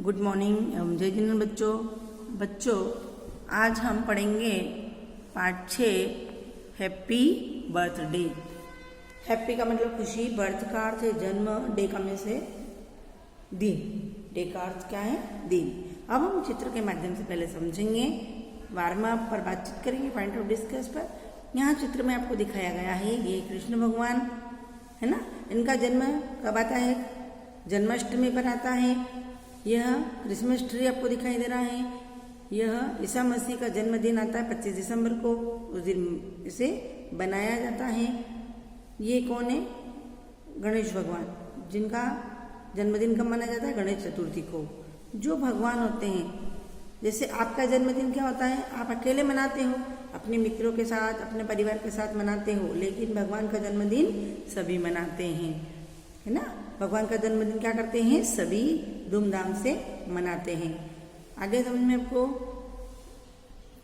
Good morning एवं जय जिनेंद्र बच्चों आज हम पढ़ेंगे पाठ 6 हैप्पी बर्थडे। हैप्पी का मतलब खुशी, बर्थ का अर्थ है जन्म, डे का में से दिन, डे का अर्थ क्या है दिन। अब हम चित्र के माध्यम से पहले समझेंगे, वार्म अप पर बातचीत करेंगे, पॉइंट ऑफ डिस्कस पर। यहाँ चित्र में आपको दिखाया गया है ये कृष्ण भगवान है ना, इनका जन्म कब आता है? जन्माष्टमी पर आता है। यह क्रिसमस ट्री आपको दिखाई दे रहा है। यह ईसा मसीह का जन्मदिन आता है 25 दिसंबर को, उस दिन इसे बनाया जाता है। ये कौन है? गणेश भगवान, जिनका जन्मदिन कब मनाया जाता है? गणेश चतुर्थी को। जो भगवान होते हैं, जैसे आपका जन्मदिन क्या होता है, आप अकेले मनाते हो, अपने मित्रों के साथ, अपने परिवार के साथ मनाते हो, लेकिन भगवान का जन्मदिन सभी मनाते हैं, है ना। भगवान का जन्मदिन क्या करते हैं? सभी धूमधाम से मनाते हैं। आगे समझ में आपको?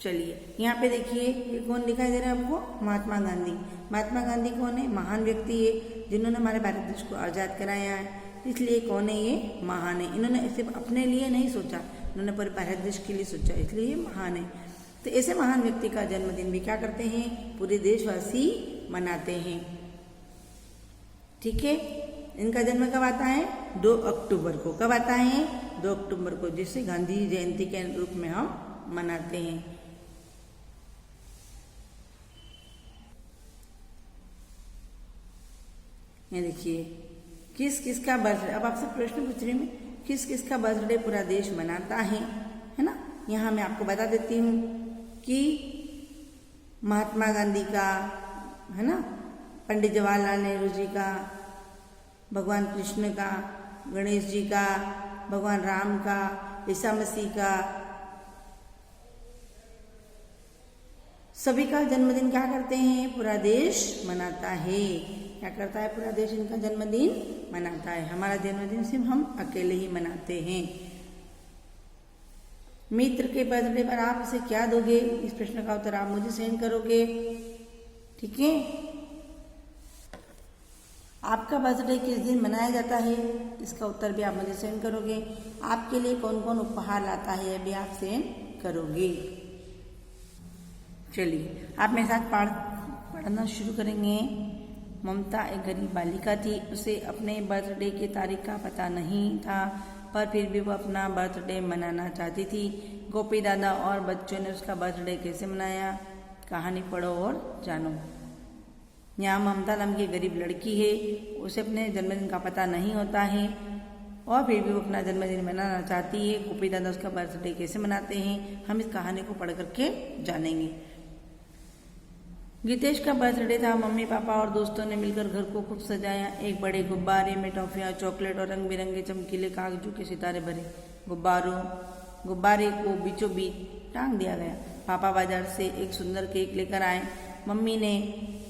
चलिए यहाँ पे देखिए, ये कौन दिखाई दे रहा है आपको? महात्मा गांधी। महात्मा गांधी कौन है? महान व्यक्ति है, जिन्होंने हमारे भारत देश को आज़ाद कराया है। इसलिए कौन है ये? महान है। इन्होंने सिर्फ अपने लिए नहीं सोचा, उन्होंने पूरे भारत देश के लिए सोचा, इसलिए ये महान है। तो ऐसे महान व्यक्ति का जन्मदिन भी क्या करते हैं? पूरे देशवासी मनाते हैं। ठीक है। इनका जन्म कब आता है? 2 अक्टूबर को। कब आता है? 2 अक्टूबर को, जिसे गांधी जयंती के रूप में हम मनाते हैं। ये देखिए, किस किस का बर्थडे, अब आपसे प्रश्न पूछ रही हूँ, किस किस का बर्थडे पूरा देश मनाता है ना। यहाँ मैं आपको बता देती हूँ कि महात्मा गांधी का, है ना, पंडित जवाहरलाल नेहरू जी का, भगवान कृष्ण का, गणेश जी का, भगवान राम का, ईसा मसीह का, सभी का जन्मदिन क्या करते हैं? पूरा देश मनाता है। क्या करता है? पूरा देश इनका जन्मदिन मनाता है। हमारा जन्मदिन सिर्फ हम अकेले ही मनाते हैं। मित्र के बर्थडे पर आप उसे क्या दोगे? इस प्रश्न का उत्तर आप मुझे सेंड करोगे। ठीक है। आपका बर्थडे किस दिन मनाया जाता है? इसका उत्तर भी आप मुझे सेंड करोगे। आपके लिए कौन कौन उपहार लाता है, यह भी आप सेंड करोगे। चलिए आप मेरे साथ पढ़ना शुरू करेंगे। ममता एक गरीब बालिका थी, उसे अपने बर्थडे की तारीख का पता नहीं था, पर फिर भी वो अपना बर्थडे मनाना चाहती थी। गोपी दादा और बच्चों ने उसका बर्थडे कैसे मनाया? कहानी पढ़ो और जानो। यहाँ ममता नाम की गरीब लड़की है, उसे अपने जन्मदिन का पता नहीं होता है और फिर भी वो अपना जन्मदिन मनाना चाहती है। गोपी दादा उसका बर्थडे कैसे मनाते हैं, हम इस कहानी को पढ़ करके जानेंगे। गीतेश का बर्थडे था। मम्मी पापा और दोस्तों ने मिलकर घर को खूब सजाया। एक बड़े गुब्बारे में टॉफियाँ, चॉकलेट और रंग बिरंगे चमकीले कागजों के सितारे भरे। गुब्बारे को बीचों बीच टांग दिया गया। पापा बाजार से एक सुंदर केक लेकर आए। मम्मी ने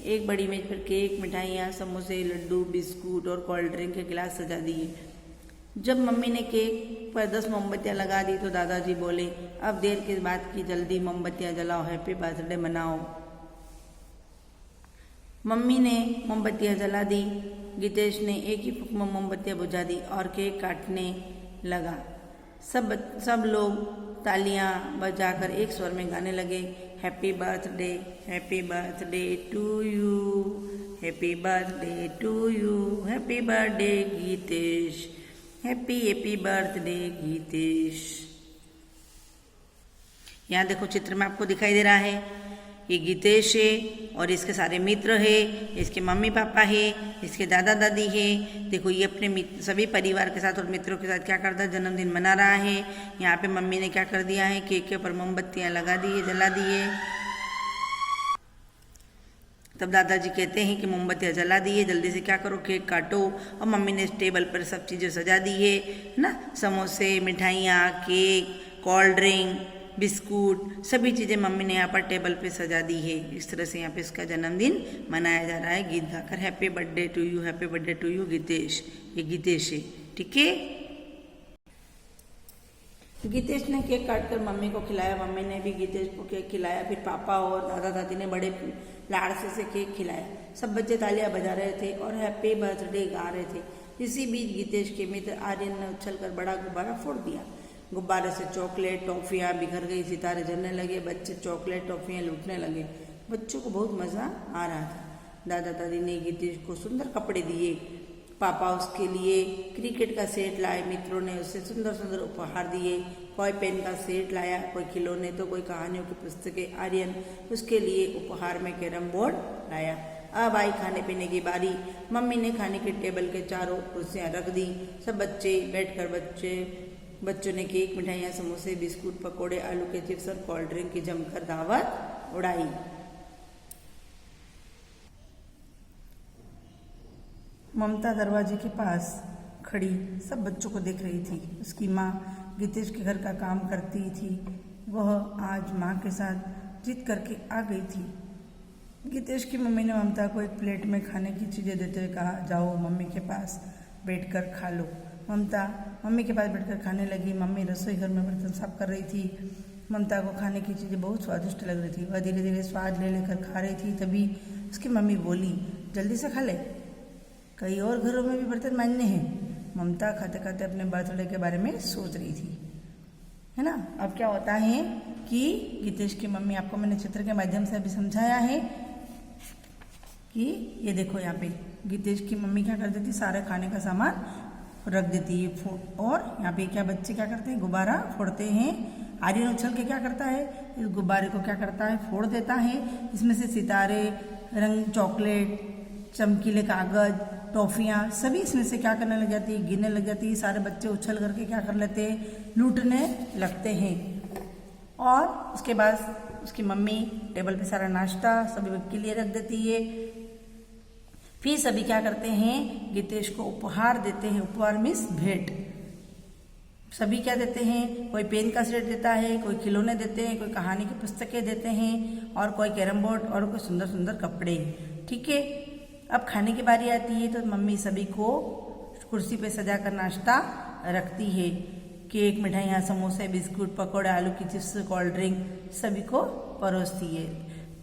एक बड़ी मेज पर केक, मिठाइयाँ, समोसे, लड्डू, बिस्कुट और कोल्ड ड्रिंक के गिलास सजा दिए। जब मम्मी ने केक पर 10 मोमबत्तियाँ लगा दी तो दादाजी बोले, अब देर किस बात की, जल्दी मोमबत्तियाँ जलाओ, हैप्पी बर्थडे मनाओ। मम्मी ने मोमबत्तियाँ जला दी। गीतेश ने एक ही फूंक में मोमबत्तियाँ बुझा दी और केक काटने लगा। सब लोग तालियां बजाकर एक स्वर में गाने लगे, happy birthday to you, happy birthday to you, happy birthday Geetesh, happy birthday Geetesh. यहाँ देखो चित्र में आपको दिखाई दे रहा है, ये गीतेश है और इसके सारे मित्र है, इसके मम्मी पापा है, इसके दादा दादी है। देखो ये अपने सभी परिवार के साथ और मित्रों के साथ क्या करता है? जन्मदिन मना रहा है। यहाँ पे मम्मी ने क्या कर दिया है? केक के ऊपर मोमबत्तियाँ लगा दी है, जला दी है। तब दादाजी कहते हैं कि मोमबत्तियाँ जला दी है, जल्दी से क्या करो, केक काटो। और मम्मी ने इस टेबल पर सब चीज़ें सजा दी है ना, समोसे, मिठाइयाँ, केक, कोल्ड ड्रिंक, बिस्कुट, सभी चीज़ें मम्मी ने यहाँ पर टेबल पे सजा दी है। इस तरह से यहाँ पे इसका जन्मदिन मनाया जा रहा है गीत गाकर, happy birthday to you Geetesh. ये गीतेश है। ठीक है। गीतेश ने केक काटकर मम्मी को खिलाया। मम्मी ने भी गीतेश को केक खिलाया। फिर पापा और दादा दादी ने बड़े लाड़ से केक खिलाया। सब बच्चे तालियां बजा रहे थे और हैप्पी बर्थडे गा रहे थे। इसी बीच गीतेश के मित्र आर्यन ने उछलकर बड़ा गुब्बारा फोड़ दिया। गुब्बारे से चॉकलेट टॉफियाँ बिखर गई, सितारे जलने लगे, बच्चे चॉकलेट टॉफियाँ लूटने लगे। बच्चों को बहुत मज़ा आ रहा था। दादा दादी ने गीतेश को सुंदर कपड़े दिए, पापा उसके लिए क्रिकेट का सेट लाए, मित्रों ने उसे सुंदर सुंदर उपहार दिए। कोई पेन का सेट लाया, कोई खिलौने तो कोई कहानियों की पुस्तकें। आर्यन उसके लिए उपहार में कैरम बोर्ड लाया। अब आई खाने पीने की बारी। मम्मी ने खाने के टेबल के चारों कुर्सियाँ रख दी। सब बच्चे बैठकर बच्चों ने केक, मिठाइयाँ, समोसे, बिस्कुट, पकोड़े, आलू के चिप्स और कोल्ड ड्रिंक की जमकर दावत उड़ाई। ममता दरवाजे के पास खड़ी सब बच्चों को देख रही थी। उसकी माँ गीतेश के घर का काम करती थी। वह आज माँ के साथ जिद करके आ गई थी। गीतेश की मम्मी ने ममता को एक प्लेट में खाने की चीज़ें देते हुए कहा, जाओ मम्मी के पास बैठकर खा लो। ममता मम्मी के पास बैठकर खाने लगी। मम्मी रसोई घर में बर्तन साफ कर रही थी। ममता को खाने की चीज़ें बहुत स्वादिष्ट लग रही थी। वह धीरे धीरे स्वाद ले लेकर खा रही थी। तभी उसकी मम्मी बोली, जल्दी से खा ले, कई और घरों में भी बर्तन मांजने हैं। ममता खाते खाते अपने बर्थडे के बारे में सोच रही थी, है ना। अब क्या होता है कि गीतेश की मम्मी, आपको मैंने चित्र के माध्यम से अभी समझाया है कि ये देखो यहाँ पे गीतेश की मम्मी क्या कर देती, सारे खाने का सामान रख देती है। और यहाँ पे क्या बच्चे क्या करते हैं, गुब्बारा फोड़ते हैं। आर्यन उछल के क्या करता है, इस गुब्बारे को क्या करता है, फोड़ देता है। इसमें से सितारे, रंग, चॉकलेट, चमकीले कागज, टॉफियाँ सभी इसमें से क्या करने लग जाती है, गिरने लग जाती है। सारे बच्चे उछल करके क्या कर लेते हैं, लूटने लगते हैं। और उसके बाद उसकी मम्मी टेबल पे सारा नाश्ता सभी के लिए रख देती है। फिर सभी क्या करते हैं, गीतेश को उपहार देते हैं। उपहार मीन्स भेंट। सभी क्या देते हैं, कोई पेन का सेट देता है, कोई खिलौने देते हैं, कोई कहानी की पुस्तकें देते हैं, और कोई कैरम बोर्ड, और कोई सुंदर सुंदर कपड़े। ठीक है, अब खाने की बारी आती है तो मम्मी सभी को कुर्सी पे सजा कर नाश्ता रखती है। केक, मिठाइयाँ, समोसे, बिस्कुट, पकौड़े, आलू की चिप्स, कोल्ड ड्रिंक सभी को परोसती है।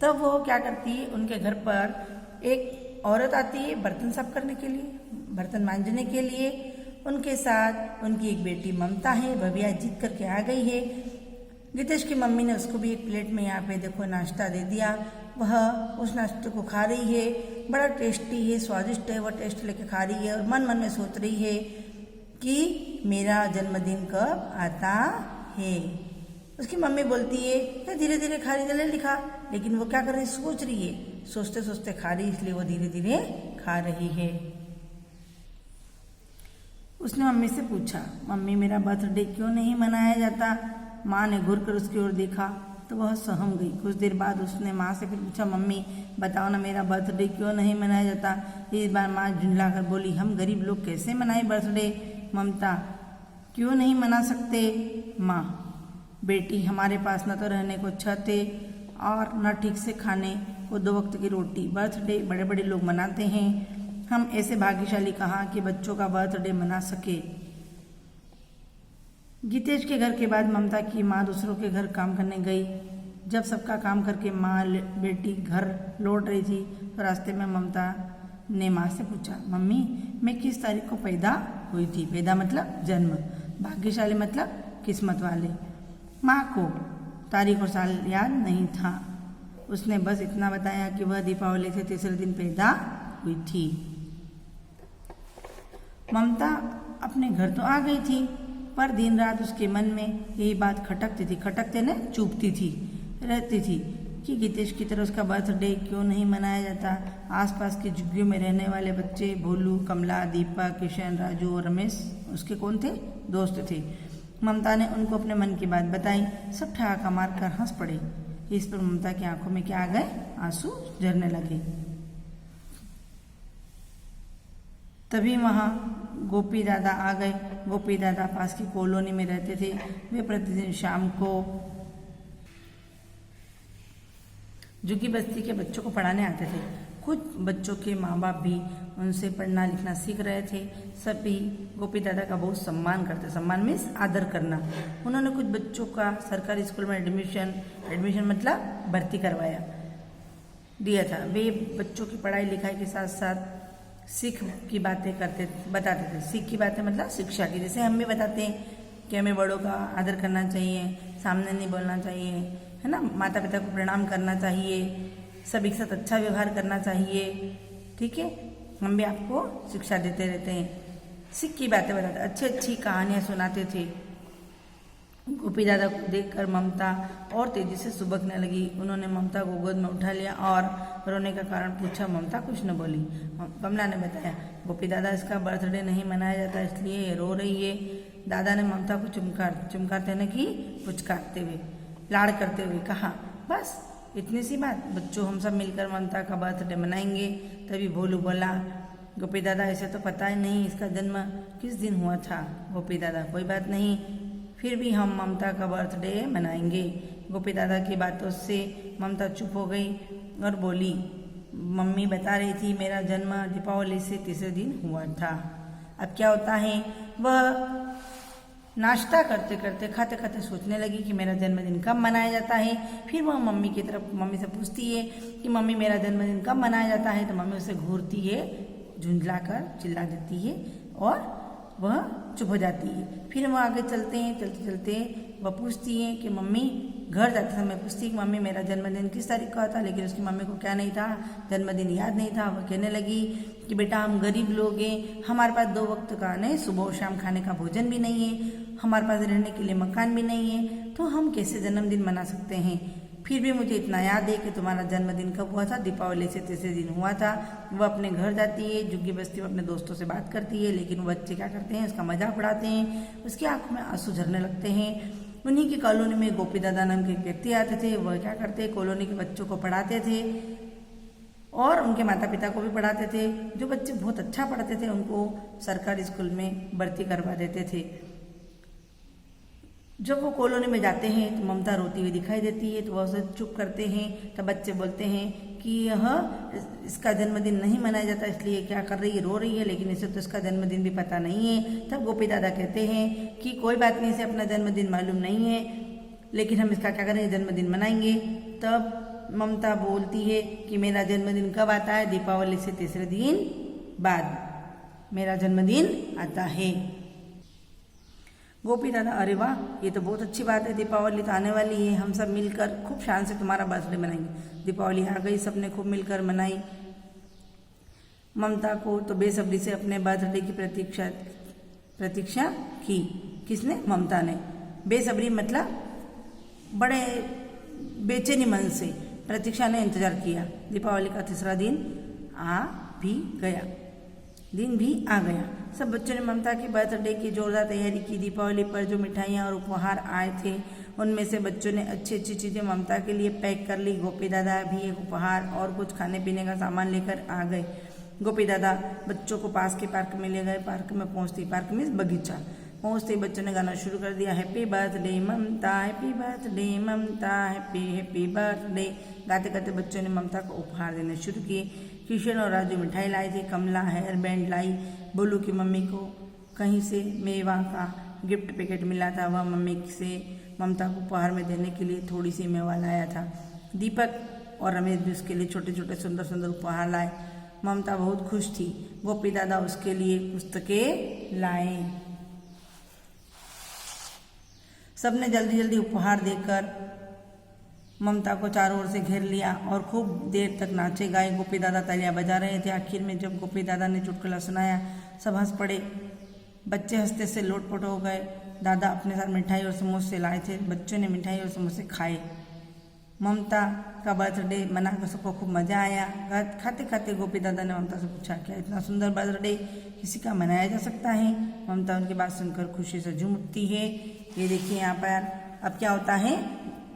तब वो क्या करती है, उनके घर पर एक औरत आती है बर्तन साफ करने के लिए, बर्तन मांजने के लिए। उनके साथ उनकी एक बेटी ममता है, वह भी आज जीत करके आ गई है। गीतेश की मम्मी ने उसको भी एक प्लेट में यहाँ पे देखो नाश्ता दे दिया। वह उस नाश्ते को खा रही है, बड़ा टेस्टी है, स्वादिष्ट है। वह टेस्ट लेके खा रही है और मन मन में सोच रही है कि मेरा जन्मदिन कब आता है। उसकी मम्मी बोलती है धीरे धीरे खा रही, जल्दी लिखा। लेकिन वो क्या कर रही, सोच रही है, सोचते सोचते खा रही, इसलिए वो धीरे धीरे खा रही है। उसने मम्मी से पूछा, मम्मी मेरा बर्थडे क्यों नहीं मनाया जाता। माँ ने घूर कर उसकी ओर देखा तो वह सहम गई। कुछ देर बाद उसने माँ से फिर पूछा, मम्मी बताओ ना मेरा बर्थडे क्यों नहीं मनाया जाता। इस बार माँ झुंझला कर बोली, हम गरीब लोग कैसे मनाए बर्थडे। ममता, क्यों नहीं मना सकते। माँ, बेटी हमारे पास न तो रहने को छत है और न ठीक से खाने को 2 वक्त की रोटी। बर्थडे बड़े बड़े लोग मनाते हैं, हम ऐसे भाग्यशाली कहाँ कि बच्चों का बर्थडे मना सके। गीतेश के घर के बाद ममता की माँ दूसरों के घर काम करने गई। जब सबका काम करके माँ बेटी घर लौट रही थी तो रास्ते में ममता ने माँ से पूछा, मम्मी मैं किस तारीख को पैदा हुई थी। पैदा मतलब जन्म, भाग्यशाली मतलब किस्मत वाले। माँ को तारीख और साल याद नहीं था। उसने बस इतना बताया कि वह दीपावली से तीसरे दिन पैदा हुई थी। ममता अपने घर तो आ गई थी, पर दिन रात उसके मन में यही बात खटकती थी, खटकते न चुभती थी, रहती थी कि गीतेश की तरह उसका बर्थडे क्यों नहीं मनाया जाता। आसपास की झुग्गियों में रहने वाले बच्चे, भोलू, कमला, दीपक, किशन, राजू और रमेश उसके कौन थे, दोस्त थे। ममता ने उनको अपने मन की बात बताई। सब ठहाका मार कर हंस पड़े। इस पर ममता की आंखों में क्या आ गए, आंसू झरने लगे। तभी वहाँ गोपी दादा आ गए। गोपी दादा पास की कॉलोनी में रहते थे। वे प्रतिदिन शाम को झुग्गी बस्ती के बच्चों को पढ़ाने आते थे। कुछ बच्चों के माँ बाप भी उनसे पढ़ना लिखना सीख रहे थे। सभी गोपी दादा का बहुत सम्मान करते। सम्मान मीन्स आदर करना। उन्होंने कुछ बच्चों का सरकारी स्कूल में एडमिशन मतलब भर्ती करवाया दिया था। वे बच्चों की पढ़ाई लिखाई के साथ साथ सीख की बातें बताते थे। सीख की बातें मतलब शिक्षा की, जैसे हम भी बताते हैं कि हमें बड़ों का आदर करना चाहिए, सामने नहीं बोलना चाहिए, है ना, माता पिता को प्रणाम करना चाहिए, सभी के साथ अच्छा व्यवहार करना चाहिए। ठीक है, हम भी आपको शिक्षा देते रहते हैं, सीख की बातें बताते, अच्छी अच्छी कहानियाँ सुनाते थे। गोपी दादा को देखकर ममता और तेजी से सुबकने लगी। उन्होंने ममता को गोद में उठा लिया और रोने का कारण पूछा। ममता कुछ न बोली। कमला ने बताया, गोपी दादा इसका बर्थडे नहीं मनाया जाता इसलिए रो रही है। दादा ने ममता को चुमकारते न कि पुचकारते हुए, लाड़ करते हुए कहा, बस इतनी सी बात, बच्चों हम सब मिलकर ममता का बर्थडे मनाएंगे। तभी भोलू बोला, गोपी दादा ऐसे तो पता ही नहीं इसका जन्म किस दिन हुआ था। गोपी दादा, कोई बात नहीं, फिर भी हम ममता का बर्थडे मनाएंगे। गोपी दादा की बातों से ममता चुप हो गई और बोली, मम्मी बता रही थी मेरा जन्म दीपावली से तीसरे दिन हुआ था। अब क्या होता है, वह नाश्ता करते करते खाते खाते सोचने लगी कि मेरा जन्मदिन कब मनाया जाता है। फिर वह मम्मी से पूछती है कि मम्मी मेरा जन्मदिन कब मनाया जाता है। तो मम्मी उसे घूरती है, झुंझला कर चिल्ला देती है और वह चुप हो जाती है। फिर वह आगे चलते हैं, चलते चलते वह पूछती है कि मम्मी, घर जाते समय पूछती है कि मम्मी मेरा जन्मदिन किस तारीख का था। लेकिन उसकी मम्मी को क्या नहीं था, जन्मदिन याद नहीं था। वह कहने लगी कि बेटा हम गरीब लोग हैं, हमारे पास 2 वक्त का नहीं, सुबह और शाम खाने का भोजन भी नहीं है, हमारे पास रहने के लिए मकान भी नहीं है, तो हम कैसे जन्मदिन मना सकते हैं। फिर भी मुझे इतना याद है कि तुम्हारा जन्मदिन कब हुआ था, दीपावली से तीसरे दिन हुआ था। वह अपने घर जाती है, झुग्गी बस्ती में अपने दोस्तों से बात करती है, लेकिन वो बच्चे क्या करते हैं, उसका मजाक उड़ाते हैं, उसकी आंखों में आंसू झरने लगते हैं। उन्हीं की कॉलोनी में गोपी दादा नाम के एक व्यक्ति आते थे। वह क्या करते, कॉलोनी के बच्चों को पढ़ाते थे और उनके माता पिता को भी पढ़ाते थे। जो बच्चे बहुत अच्छा पढ़ते थे उनको सरकारी स्कूल में भर्ती करवा देते थे। जब वो कॉलोनी में जाते हैं तो ममता रोती हुई दिखाई देती है, तो वह उसे चुप करते हैं। तब बच्चे बोलते हैं कि यह इसका जन्मदिन नहीं मनाया जाता इसलिए क्या कर रही है, रो रही है, लेकिन इसे तो इसका जन्मदिन भी पता नहीं है। तब गोपी दादा कहते हैं कि कोई बात नहीं, इसे अपना जन्मदिन मालूम नहीं है, लेकिन हम इसका क्या करेंगे, जन्मदिन मनाएंगे। तब ममता बोलती है कि मेरा जन्मदिन कब आता है, दीपावली से तीसरे दिन बाद मेरा जन्मदिन आता है। गोपी दादा, अरे वाह, ये तो बहुत अच्छी बात है, दीपावली तो आने वाली है, हम सब मिलकर खूब शान से तुम्हारा बर्थडे मनाएंगे। दीपावली आ गई, सबने खूब मिलकर मनाई। ममता को तो बेसब्री से अपने बर्थडे की प्रतीक्षा की। किसने, ममता ने। बेसब्री मतलब बड़े बेचैनी मन से प्रतीक्षा ने इंतजार किया। दीपावली का तीसरा दिन आ भी गया, दिन भी आ गया। सब बच्चों ने ममता की बर्थडे की जोरदार तैयारी की। दीपावली पर जो मिठाइयाँ और उपहार आए थे उनमें से बच्चों ने अच्छी अच्छी चीज़ें ममता के लिए पैक कर ली। गोपी दादा भी एक उपहार और कुछ खाने पीने का सामान लेकर आ गए। गोपी दादा बच्चों को पास के पार्क में ले गए। पार्क में पहुँचते, पार्क में बगीचा पहुँचते ही बच्चों ने गाना शुरू कर दिया, हैप्पी बर्थडे ममता, हैप्पी बर्थडे ममता, हैप्पी हैप्पी बर्थडे। गाते गाते बच्चों ने ममता को उपहार देने शुरू किए। किशन और राजू मिठाई लाए थे, कमला हेयर बैंड लाई। बोलू की मम्मी को कहीं से मेवा का गिफ्ट पैकेट मिला था, वह मम्मी से ममता को उपहार में देने के लिए थोड़ी सी मेवा लाया था। दीपक और रमेश भी उसके लिए छोटे छोटे सुंदर सुंदर उपहार लाए। ममता बहुत खुश थी। गोपी दादा उसके लिए पुस्तकें लाए। सबने जल्दी जल्दी उपहार देकर ममता को चारों ओर से घेर लिया और खूब देर तक नाचे गाए। गोपी दादा तालियां बजा रहे थे। आखिर में जब गोपी दादा ने चुटकुला सुनाया सब हंस पड़े। बच्चे हंसते से लोटपोट हो गए। दादा अपने साथ मिठाई और समोसे लाए थे। बच्चों ने मिठाई और समोसे खाए। ममता का बर्थडे मनाकर सबको खूब मजा आया। खाते खाते गोपी दादा ने ममता से पूछा, क्या इतना सुंदर बर्थडे किसी का मनाया जा सकता है? ममता उनकी बात सुनकर खुशी से झूम उठती है। ये देखिए यहाँ पर अब क्या होता है,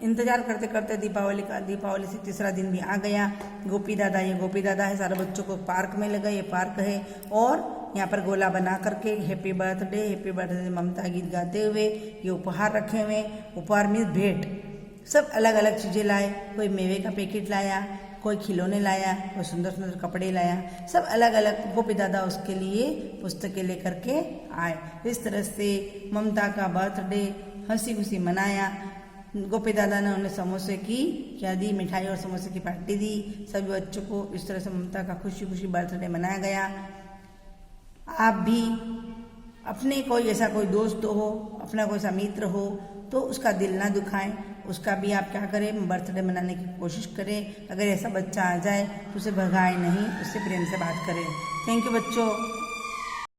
इंतजार करते करते दीपावली से तीसरा दिन भी आ गया। गोपी दादा, ये गोपी दादा है, सारे बच्चों को पार्क में ले गए। ये पार्क है और यहाँ पर गोला बना करके हैप्पी बर्थडे ममता गीत गाते हुए ये उपहार रखे हुए। उपहार मीन्स भेंट। सब अलग अलग चीज़ें लाए। कोई मेवे का पैकेट लाया, कोई खिलौने लाया, कोई सुंदर सुंदर कपड़े लाया। सब अलग अलग गोपी दादा उसके लिए पुस्तकें लेकर के आए। इस तरह से ममता का बर्थडे हंसी खुशी मनाया। गोपी दादा ने उन्हें समोसे की क्या दी, मिठाई और समोसे की पार्टी दी सभी बच्चों को। इस तरह से ममता का खुशी खुशी बर्थडे मनाया गया। आप भी अपने कोई ऐसा कोई दोस्त हो, अपना कोई सा मित्र हो तो उसका दिल ना दुखाएं, उसका भी आप क्या करें, बर्थडे मनाने की कोशिश करें। अगर ऐसा बच्चा आ जाए तो उसे भगाए नहीं, उससे प्रेम से बात करें। थैंक यू बच्चों।